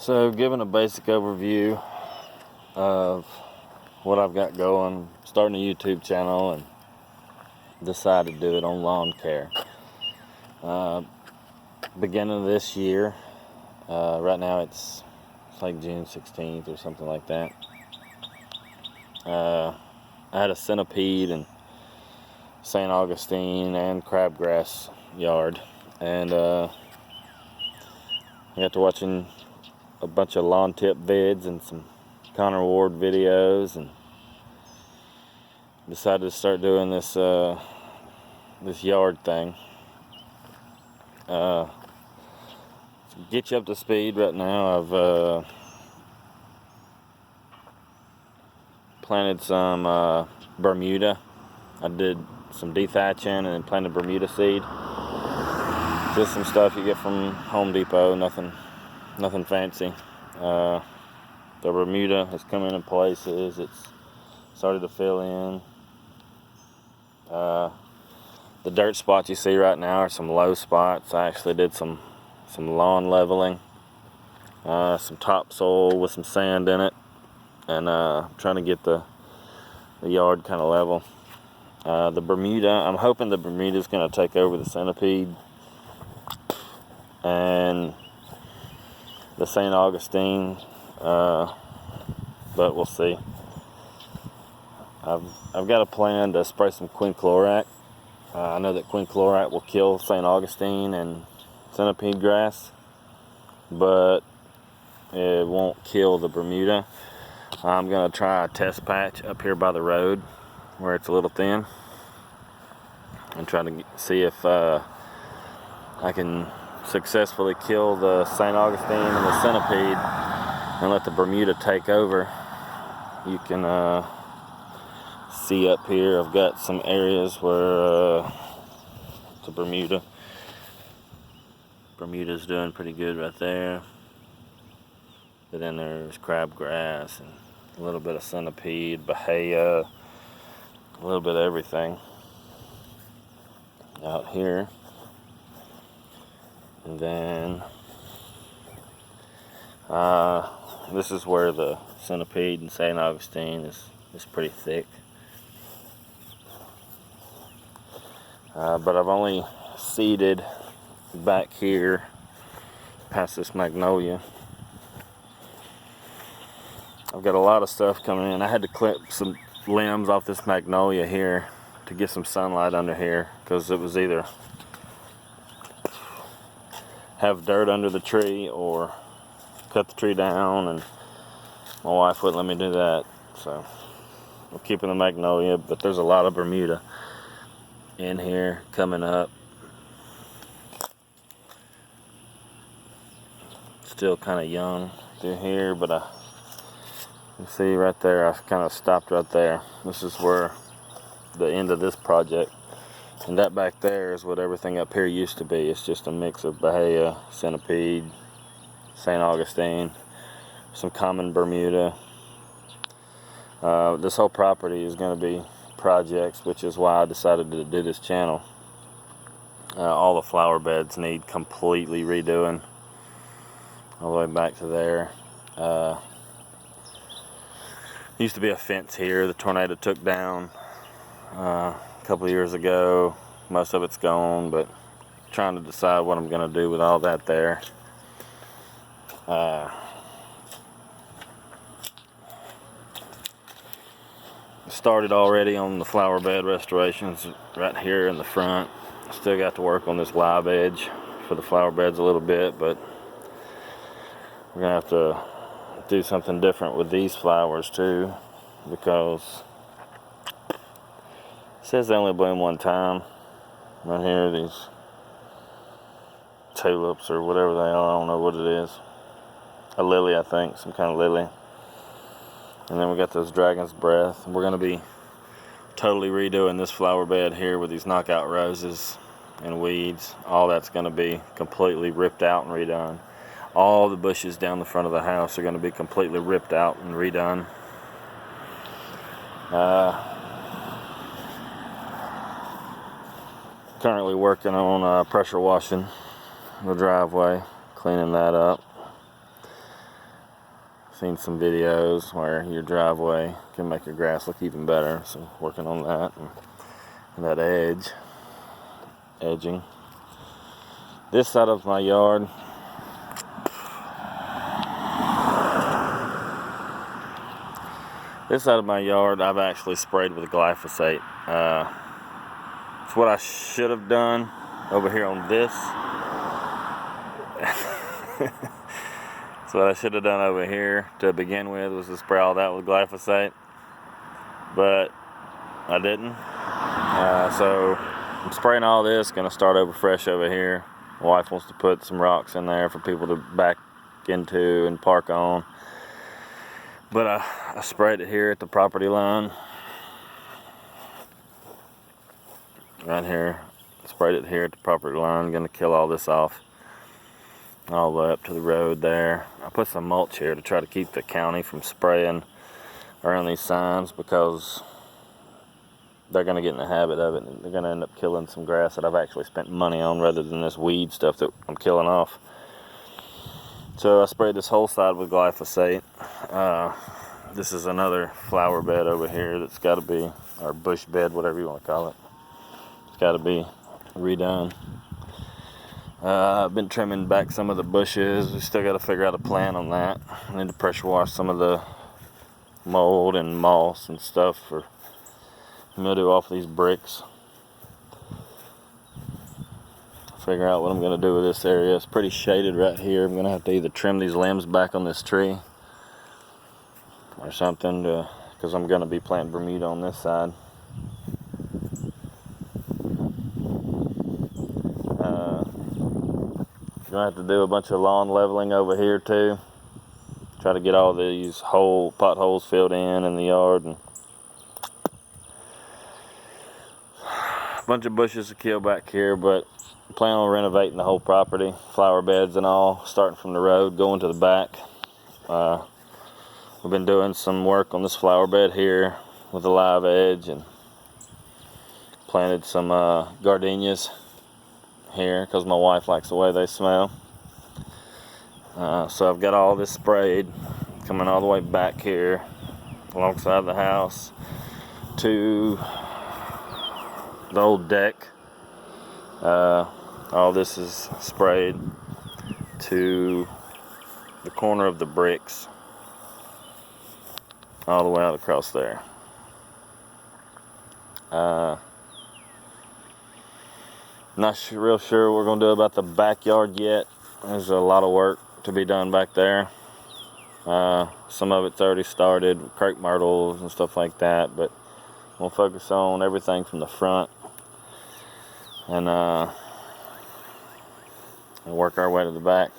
So, giving a basic overview of what I've got going, starting a YouTube channel and decided to do it on lawn care. Beginning of this year, right now it's like June 16th or something like that. I had a centipede and St. Augustine and crabgrass yard, and I got to watching a bunch of lawn tip vids and some Connor Ward videos, and decided to start doing this this yard thing. To get you up to speed right now, I've planted some Bermuda. I did some dethatching and then planted Bermuda seed. Just some stuff you get from Home Depot, nothing fancy. The Bermuda has come in places. It's started to fill in. The dirt spots you see right now are some low spots. I actually did some lawn leveling, some topsoil with some sand in it, and trying to get the yard kind of level. The Bermuda, I'm hoping the Bermuda is going to take over the centipede, and the St. Augustine, but we'll see. I've got a plan to spray some quinclorac. I know that quinclorac will kill St. Augustine and centipede grass, but it won't kill the Bermuda. I'm going to try a test patch up here by the road where it's a little thin and try to see if I can successfully kill the St. Augustine and the centipede and let the Bermuda take over. You can see up here I've got some areas where the Bermuda's doing pretty good right there, but then there's crabgrass and a little bit of centipede, bahia, a little bit of everything out here. And then this is where the centipede and St. Augustine is pretty thick. But I've only seeded back here past this magnolia. I've got a lot of stuff coming in. I had to clip some limbs off this magnolia here to get some sunlight under here, because it was either have dirt under the tree or cut the tree down, and my wife wouldn't let me do that. So we're keeping the magnolia, but there's a lot of Bermuda in here coming up. Still kind of young through here, but you see right there, I've kind of stopped right there. This is where the end of this project, and that back there is what everything up here used to be. It's just a mix of bahia, centipede, St. Augustine, some common Bermuda. This whole property is going to be projects, which is why I decided to do this channel. All the flower beds need completely redoing all the way back to there. Used to be a fence here the tornado took down a couple of years ago. Most of it's gone, but trying to decide what I'm going to do with all that there. Started already on the flower bed restorations right here in the front. Still got to work on this live edge for the flower beds a little bit, but we're gonna have to do something different with these flowers too, because it says they only bloom one time. Right here, these tulips or whatever they are, I don't know what it is. A lily, I think, some kind of lily. And then we got this dragon's breath. We're going to be totally redoing this flower bed here with these knockout roses and weeds. All that's going to be completely ripped out and redone. All the bushes down the front of the house are going to be completely ripped out and redone. Currently working on pressure washing the driveway, cleaning that up. Seen some videos where your driveway can make your grass look even better, so working on that and that edging. This side of my yard, I've actually sprayed with glyphosate. It's what I should have done over here on this. So what I should have done over here to begin with was to spray all that with glyphosate, but I didn't. So I'm spraying all this, gonna start over fresh over here. My wife wants to put some rocks in there for people to back into and park on. But I sprayed it here at the property line. Right here. Sprayed it here at the property line. Gonna kill all this off. All the way up to the road there. I put some mulch here to try to keep the county from spraying around these signs, because they're going to get in the habit of it, and they're going to end up killing some grass that I've actually spent money on rather than this weed stuff that I'm killing off. So I sprayed this whole side with glyphosate. This is another flower bed over here that's got to be, or bush bed, whatever you want to call it. It's got to be redone. I've been trimming back some of the bushes. We still got to figure out a plan on that. I need to pressure wash some of the mold and moss and stuff for mildew off these bricks. Figure out what I'm going to do with this area. It's pretty shaded right here. I'm going to have to either trim these limbs back on this tree or something, because I'm going to be planting Bermuda on this side. Gonna have to do a bunch of lawn leveling over here too. Try to get all these potholes filled in the yard, and a bunch of bushes to kill back here. But I plan on renovating the whole property, flower beds and all, starting from the road going to the back. We've been doing some work on this flower bed here with a live edge, and planted some gardenias here because my wife likes the way they smell. So I've got all this sprayed, coming all the way back here alongside the house to the old deck. All this is sprayed to the corner of the bricks, all the way out across there. Not real sure what we're going to do about the backyard yet. There's a lot of work to be done back there. Some of it's already started, crepe myrtles and stuff like that, but we'll focus on everything from the front and work our way to the back.